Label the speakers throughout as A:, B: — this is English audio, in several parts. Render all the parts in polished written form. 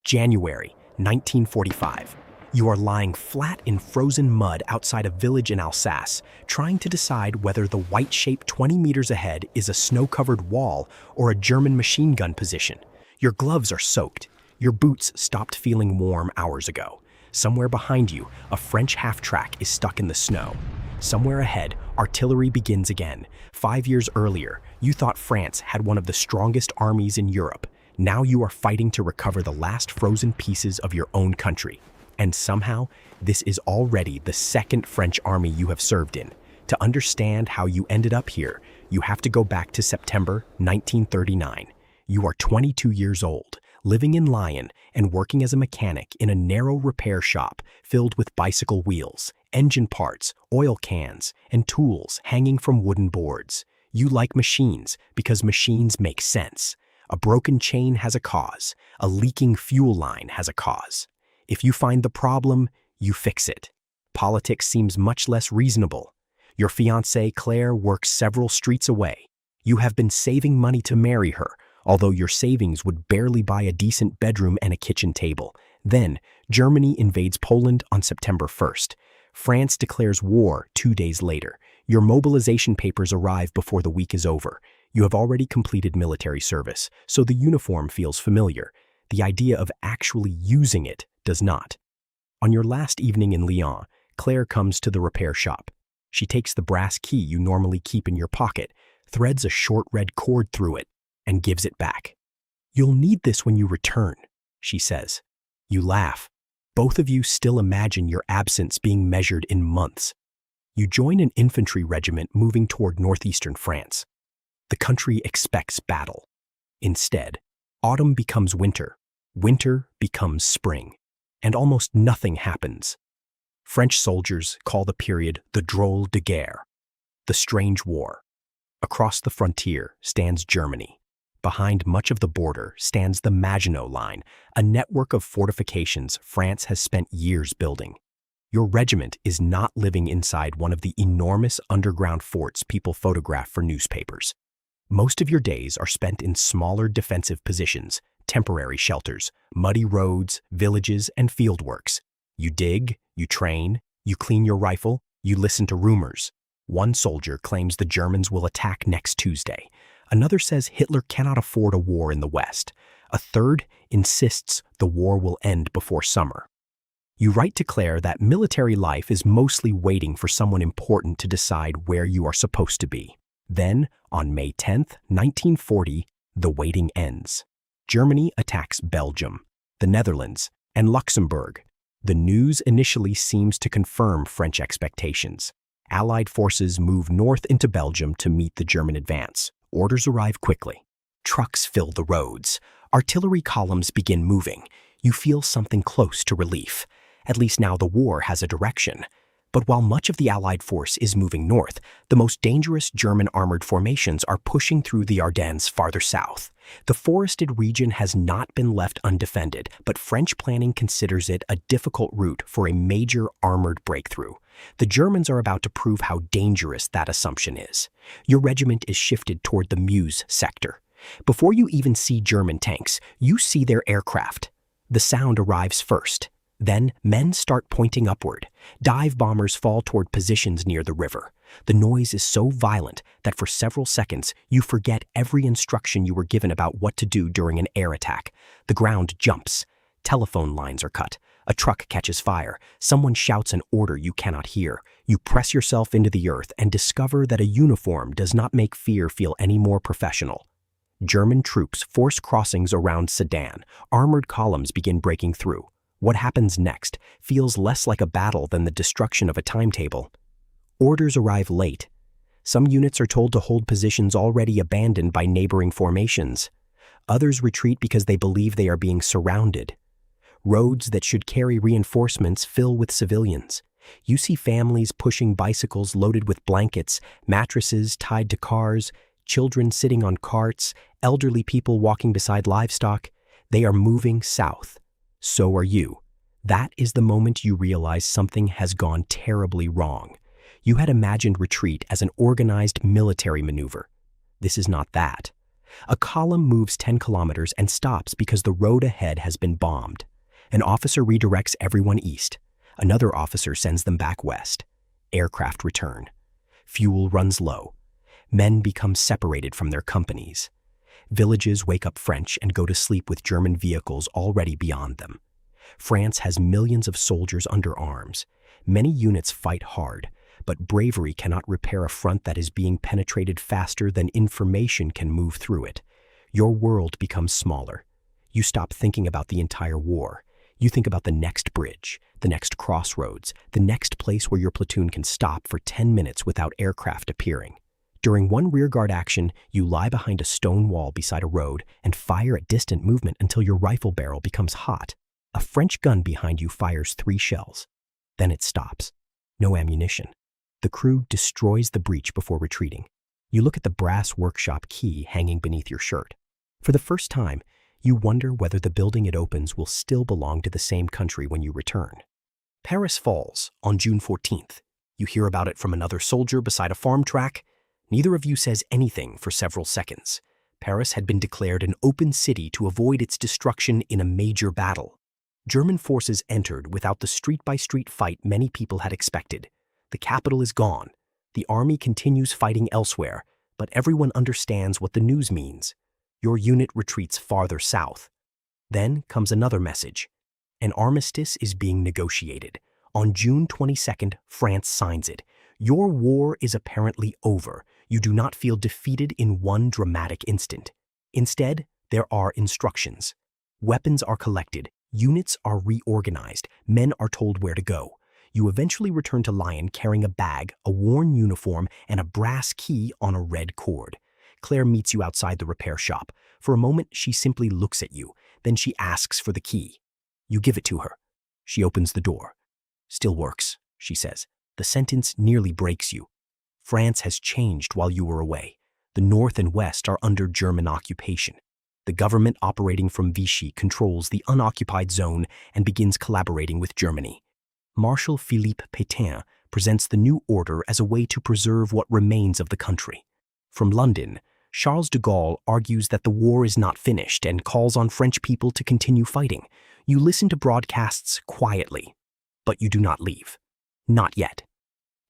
A: January 1945. You are lying flat in frozen mud outside a village in Alsace, trying to decide whether the white shape 20 meters ahead is a snow-covered wall or a German machine gun position. Your gloves are soaked. Your boots stopped feeling warm hours ago. Somewhere behind you, a French half-track is stuck in the snow. Somewhere ahead, artillery begins again. 5 years earlier, you thought France had one of the strongest armies in Europe. Now you are fighting to recover the last frozen pieces of your own country. And somehow, this is already the second French army you have served in. To understand how you ended up here, you have to go back to September 1939. You are 22 years old, living in Lyon and working as a mechanic in a narrow repair shop filled with bicycle wheels, engine parts, oil cans, and tools hanging from wooden boards. You like machines because machines make sense. A broken chain has a cause. A leaking fuel line has a cause. If you find the problem, you fix it. Politics seems much less reasonable. Your fiancée, Claire, works several streets away. You have been saving money to marry her, although your savings would barely buy a decent bedroom and a kitchen table. Then, Germany invades Poland on September 1st. France declares war 2 days later. Your mobilization papers arrive before the week is over. You have already completed military service, so the uniform feels familiar. The idea of actually using it does not. On your last evening in Lyon, Claire comes to the repair shop. She takes the brass key you normally keep in your pocket, threads a short red cord through it, and gives it back. "You'll need this when you return," she says. You laugh. Both of you still imagine your absence being measured in months. You join an infantry regiment moving toward northeastern France. The country expects battle. Instead, autumn becomes winter, winter becomes spring, and almost nothing happens. French soldiers call the period the drôle de guerre, the strange war. Across the frontier stands Germany. Behind much of the border stands the Maginot Line, a network of fortifications France has spent years building. Your regiment is not living inside one of the enormous underground forts people photograph for newspapers. Most of your days are spent in smaller defensive positions, temporary shelters, muddy roads, villages, and fieldworks. You dig, you train, you clean your rifle, you listen to rumors. One soldier claims the Germans will attack next Tuesday. Another says Hitler cannot afford a war in the West. A third insists the war will end before summer. You write to Claire that military life is mostly waiting for someone important to decide where you are supposed to be. Then, on May 10th, 1940, the waiting ends. Germany attacks Belgium, the Netherlands, and Luxembourg. The news initially seems to confirm French expectations. Allied forces move north into Belgium to meet the German advance. Orders arrive quickly. Trucks fill the roads. Artillery columns begin moving. You feel something close to relief. At least now the war has a direction. But while much of the Allied force is moving north, the most dangerous German armored formations are pushing through the Ardennes farther south. The forested region has not been left undefended, but French planning considers it a difficult route for a major armored breakthrough. The Germans are about to prove how dangerous that assumption is. Your regiment is shifted toward the Meuse sector. Before you even see German tanks, you see their aircraft. The sound arrives first. Then, men start pointing upward. Dive bombers fall toward positions near the river. The noise is so violent that for several seconds, you forget every instruction you were given about what to do during an air attack. The ground jumps. Telephone lines are cut. A truck catches fire. Someone shouts an order you cannot hear. You press yourself into the earth and discover that a uniform does not make fear feel any more professional. German troops force crossings around Sedan. Armored columns begin breaking through. What happens next feels less like a battle than the destruction of a timetable. Orders arrive late. Some units are told to hold positions already abandoned by neighboring formations. Others retreat because they believe they are being surrounded. Roads that should carry reinforcements fill with civilians. You see families pushing bicycles loaded with blankets, mattresses tied to cars, children sitting on carts, elderly people walking beside livestock. They are moving south. So are you. That is the moment you realize something has gone terribly wrong. You had imagined retreat as an organized military maneuver. This is not that. A column moves 10 kilometers and stops because the road ahead has been bombed. An officer redirects everyone east. Another officer sends them back west. Aircraft return. Fuel runs low. Men become separated from their companies. Villages wake up French and go to sleep with German vehicles already beyond them. France has millions of soldiers under arms. Many units fight hard, but bravery cannot repair a front that is being penetrated faster than information can move through it. Your world becomes smaller. You stop thinking about the entire war. You think about the next bridge, the next crossroads, the next place where your platoon can stop for 10 minutes without aircraft appearing. During one rearguard action, you lie behind a stone wall beside a road and fire at distant movement until your rifle barrel becomes hot. A French gun behind you fires 3 shells. Then it stops. No ammunition. The crew destroys the breach before retreating. You look at the brass workshop key hanging beneath your shirt. For the first time, you wonder whether the building it opens will still belong to the same country when you return. Paris falls on June 14th. You hear about it from another soldier beside a farm track. Neither of you says anything for several seconds. Paris had been declared an open city to avoid its destruction in a major battle. German forces entered without the street-by-street fight many people had expected. The capital is gone. The army continues fighting elsewhere, but everyone understands what the news means. Your unit retreats farther south. Then comes another message. An armistice is being negotiated. On June 22nd, France signs it. Your war is apparently over. You do not feel defeated in one dramatic instant. Instead, there are instructions. Weapons are collected. Units are reorganized. Men are told where to go. You eventually return to Lyon carrying a bag, a worn uniform, and a brass key on a red cord. Claire meets you outside the repair shop. For a moment, she simply looks at you. Then she asks for the key. You give it to her. She opens the door. "Still works," she says. The sentence nearly breaks you. France has changed while you were away. The North and West are under German occupation. The government operating from Vichy controls the unoccupied zone and begins collaborating with Germany. Marshal Philippe Pétain presents the new order as a way to preserve what remains of the country. From London, Charles de Gaulle argues that the war is not finished and calls on French people to continue fighting. You listen to broadcasts quietly, but you do not leave. Not yet.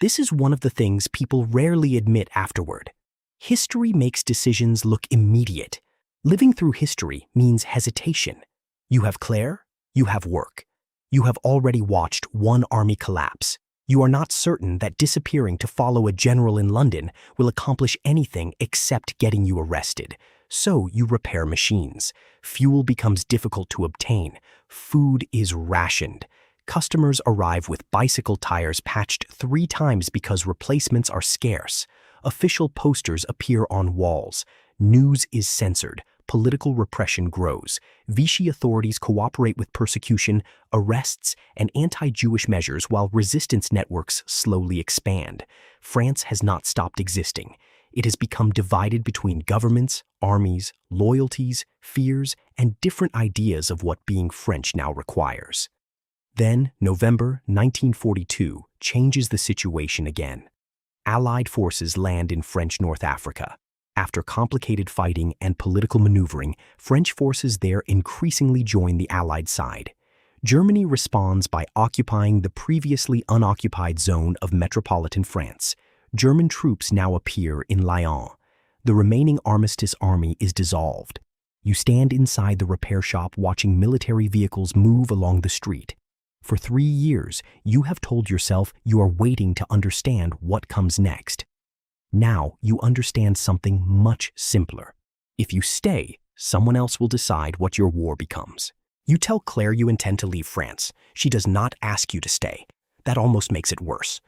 A: This is one of the things people rarely admit afterward. History makes decisions look immediate. Living through history means hesitation. You have Claire, you have work. You have already watched one army collapse. You are not certain that disappearing to follow a general in London will accomplish anything except getting you arrested. So you repair machines. Fuel becomes difficult to obtain. Food is rationed. Customers arrive with bicycle tires patched 3 times because replacements are scarce. Official posters appear on walls. News is censored. Political repression grows. Vichy authorities cooperate with persecution, arrests, and anti-Jewish measures while resistance networks slowly expand. France has not stopped existing. It has become divided between governments, armies, loyalties, fears, and different ideas of what being French now requires. Then, November 1942 changes the situation again. Allied forces land in French North Africa. After complicated fighting and political maneuvering, French forces there increasingly join the Allied side. Germany responds by occupying the previously unoccupied zone of metropolitan France. German troops now appear in Lyon. The remaining Armistice army is dissolved. You stand inside the repair shop watching military vehicles move along the street. For 3 years, you have told yourself you are waiting to understand what comes next. Now you understand something much simpler. If you stay, someone else will decide what your war becomes. You tell Claire you intend to leave France. She does not ask you to stay. That almost makes it worse.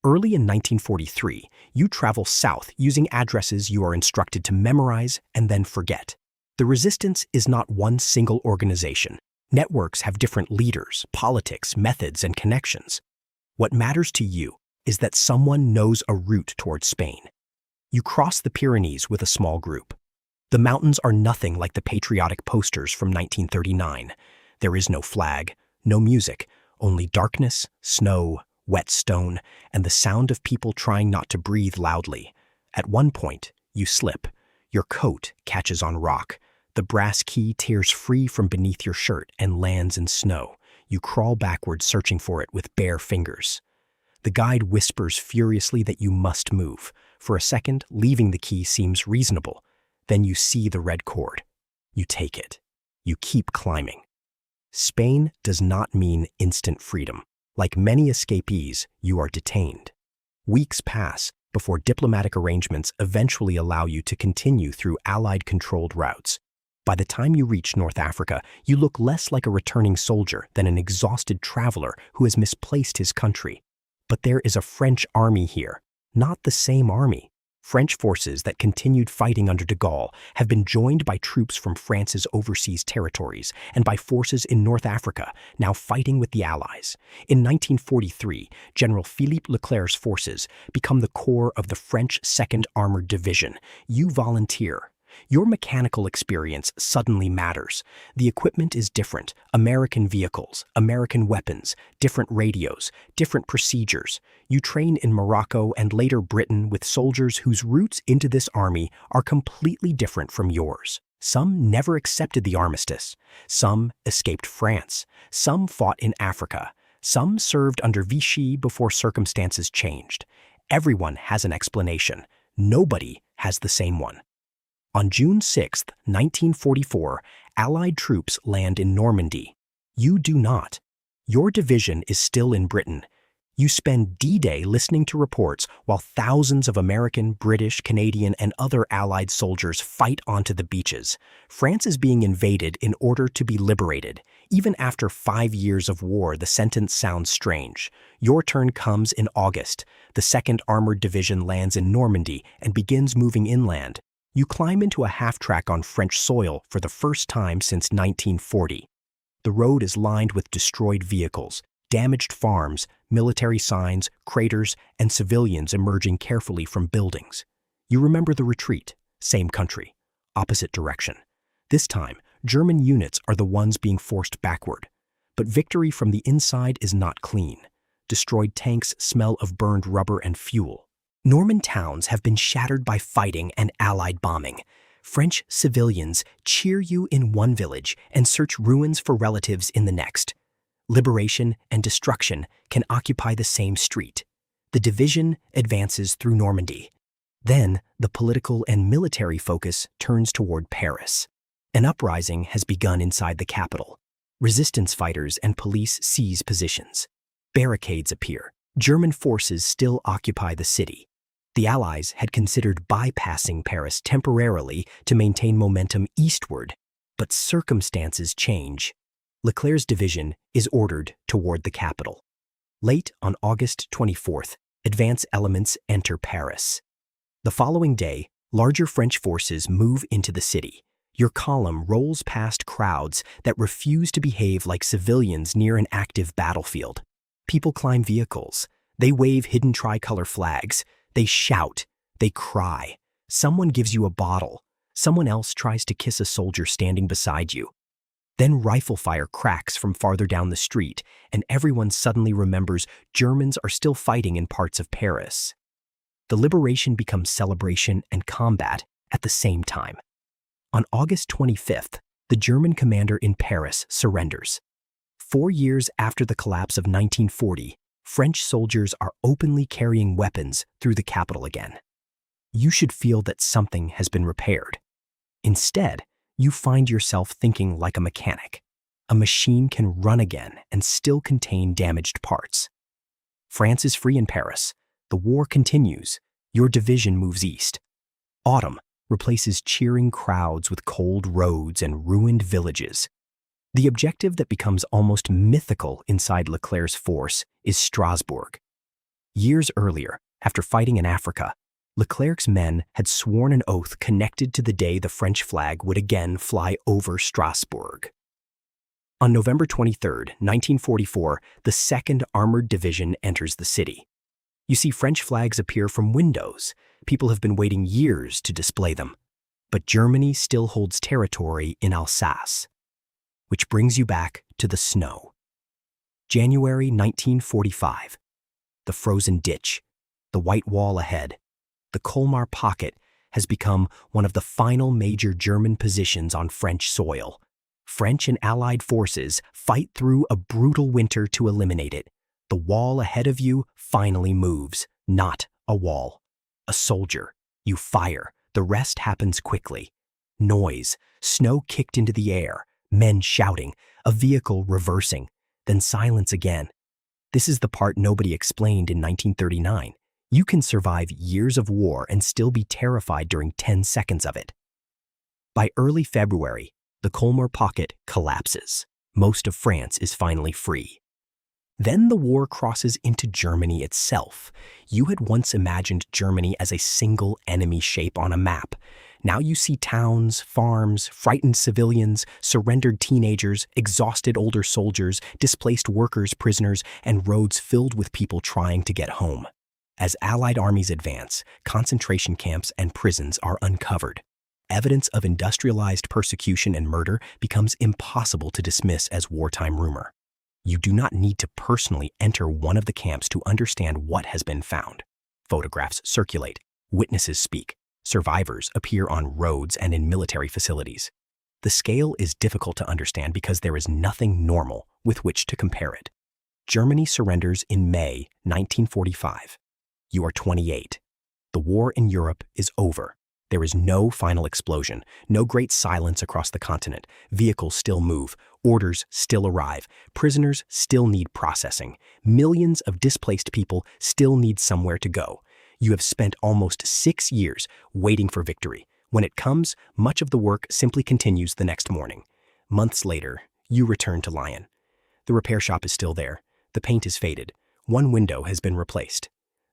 A: Early in 1943, you travel south using addresses you are instructed to memorize and then forget. The resistance is not one single organization. Networks have different leaders, politics, methods, and connections. What matters to you is that someone knows a route towards Spain. You cross the Pyrenees with a small group. The mountains are nothing like the patriotic posters from 1939. There is no flag, no music, only darkness, snow, wet stone, and the sound of people trying not to breathe loudly. At one point, you slip. Your coat catches on rock. The brass key tears free from beneath your shirt and lands in snow. You crawl backwards, searching for it with bare fingers. The guide whispers furiously that you must move. For a second, leaving the key seems reasonable. Then you see the red cord. You take it. You keep climbing. Spain does not mean instant freedom. Like many escapees, you are detained. Weeks pass before diplomatic arrangements eventually allow you to continue through Allied-controlled routes. By the time you reach North Africa, you look less like a returning soldier than an exhausted traveler who has misplaced his country. But there is a French army here, not the same army. French forces that continued fighting under de Gaulle have been joined by troops from France's overseas territories and by forces in North Africa, now fighting with the Allies. In 1943, General Philippe Leclerc's forces become the core of the French 2nd Armored Division. You volunteer. Your mechanical experience suddenly matters. The equipment is different. American vehicles, American weapons, different radios, different procedures. You train in Morocco and later Britain with soldiers whose routes into this army are completely different from yours. Some never accepted the Armistice. Some escaped France. Some fought in Africa. Some served under Vichy before circumstances changed. Everyone has an explanation. Nobody has the same one. On June 6, 1944, Allied troops land in Normandy. You do not. Your division is still in Britain. You spend D-Day listening to reports while thousands of American, British, Canadian, and other Allied soldiers fight onto the beaches. France is being invaded in order to be liberated. Even after 5 years of war, the sentence sounds strange. Your turn comes in August. The 2nd Armored Division lands in Normandy and begins moving inland. You climb into a half-track on French soil for the first time since 1940. The road is lined with destroyed vehicles, damaged farms, military signs, craters, and civilians emerging carefully from buildings. You remember the retreat, same country, opposite direction. This time, German units are the ones being forced backward. But victory from the inside is not clean. Destroyed tanks smell of burned rubber and fuel. Norman towns have been shattered by fighting and Allied bombing. French civilians cheer you in one village and search ruins for relatives in the next. Liberation and destruction can occupy the same street. The division advances through Normandy. Then, the political and military focus turns toward Paris. An uprising has begun inside the capital. Resistance fighters and police seize positions. Barricades appear. German forces still occupy the city. The Allies had considered bypassing Paris temporarily to maintain momentum eastward, but circumstances change. Leclerc's division is ordered toward the capital. Late on August 24th, advance elements enter Paris. The following day, larger French forces move into the city. Your column rolls past crowds that refuse to behave like civilians near an active battlefield. People climb vehicles. They wave hidden tricolor flags. They shout. They cry. Someone gives you a bottle. Someone else tries to kiss a soldier standing beside you. Then rifle fire cracks from farther down the street, and everyone suddenly remembers Germans are still fighting in parts of Paris. The liberation becomes celebration and combat at the same time. On August 25th, the German commander in Paris surrenders. 4 years after the collapse of 1940, French soldiers are openly carrying weapons through the capital again. You should feel that something has been repaired. Instead, you find yourself thinking like a mechanic. A machine can run again and still contain damaged parts. France is free in Paris. The war continues. Your division moves east. Autumn replaces cheering crowds with cold roads and ruined villages. The objective that becomes almost mythical inside Leclerc's force is Strasbourg. Years earlier, after fighting in Africa, Leclerc's men had sworn an oath connected to the day the French flag would again fly over Strasbourg. On November 23, 1944, the 2nd Armored Division enters the city. You see French flags appear from windows. People have been waiting years to display them. But Germany still holds territory in Alsace. Which brings you back to the snow. January 1945. The frozen ditch, the white wall ahead, the Colmar Pocket, has become one of the final major German positions on French soil. French and Allied forces fight through a brutal winter to eliminate it. The wall ahead of you finally moves, not a wall. A soldier. You fire. The rest happens quickly. Noise, snow kicked into the air, men shouting, a vehicle reversing, then silence again. This is the part nobody explained in 1939. You can survive years of war and still be terrified during 10 seconds of it. By early February, the Colmar Pocket collapses. Most of France is finally free. Then the war crosses into Germany itself. You had once imagined Germany as a single enemy shape on a map. Now you see towns, farms, frightened civilians, surrendered teenagers, exhausted older soldiers, displaced workers, prisoners, and roads filled with people trying to get home. As Allied armies advance, concentration camps and prisons are uncovered. Evidence of industrialized persecution and murder becomes impossible to dismiss as wartime rumor. You do not need to personally enter one of the camps to understand what has been found. Photographs circulate, witnesses speak, survivors appear on roads and in military facilities. The scale is difficult to understand because there is nothing normal with which to compare it. Germany surrenders in May 1945. You are 28. The war in Europe is over. There is no final explosion, no great silence across the continent. Vehicles still move, orders still arrive, prisoners still need processing. Millions of displaced people still need somewhere to go. You have spent almost 6 years waiting for victory. When it comes, much of the work simply continues the next morning. Months later, you return to Lyon. The repair shop is still there. The paint is faded. One window has been replaced.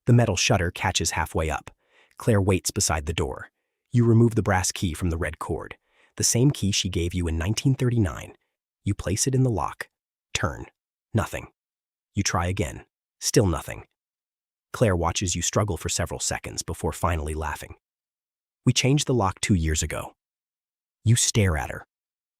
A: The metal shutter catches halfway up. Claire waits beside the door. You remove the brass key from the red cord, the same key she gave you in 1939. You place it in the lock. Turn. Nothing. You try again. Still nothing. Claire watches you struggle for several seconds before finally laughing. We changed the lock 2 years ago. You stare at her.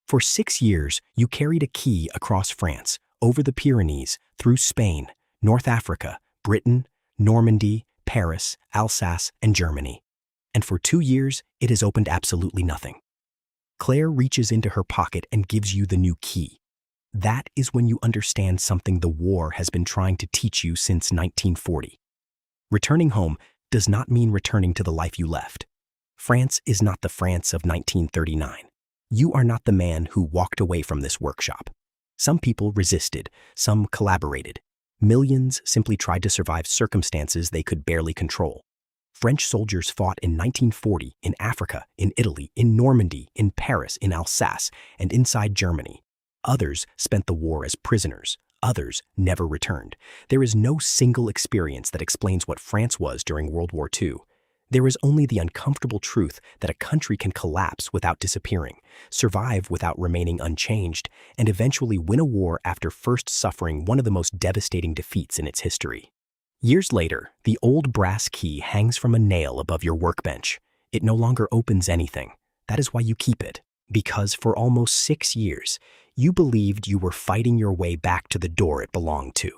A: For 6 years, you carried a key across France, over the Pyrenees, through Spain, North Africa, Britain, Normandy, Paris, Alsace, and Germany. And for 2 years, it has opened absolutely nothing. Claire reaches into her pocket and gives you the new key. That is when you understand something the war has been trying to teach you since 1940. Returning home does not mean returning to the life you left. France is not the France of 1939. You are not the man who walked away from this workshop. Some people resisted, some collaborated. Millions simply tried to survive circumstances they could barely control. French soldiers fought in 1940 in Africa, in Italy, in Normandy, in Paris, in Alsace, and inside Germany. Others spent the war as prisoners. Others never returned. There is no single experience that explains what France was during World War II. There is only the uncomfortable truth that a country can collapse without disappearing, survive without remaining unchanged, and eventually win a war after first suffering one of the most devastating defeats in its history. Years later, the old brass key hangs from a nail above your workbench. It no longer opens anything. That is why you keep it. Because for almost 6 years, you believed you were fighting your way back to the door it belonged to.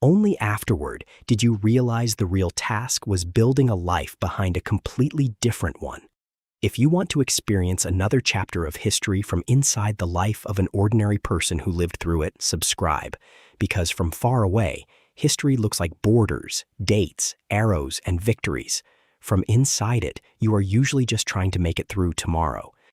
A: Only afterward did you realize the real task was building a life behind a completely different one. If you want to experience another chapter of history from inside the life of an ordinary person who lived through it, subscribe. Because from far away, history looks like borders, dates, arrows, and victories. From inside it, you are usually just trying to make it through tomorrow.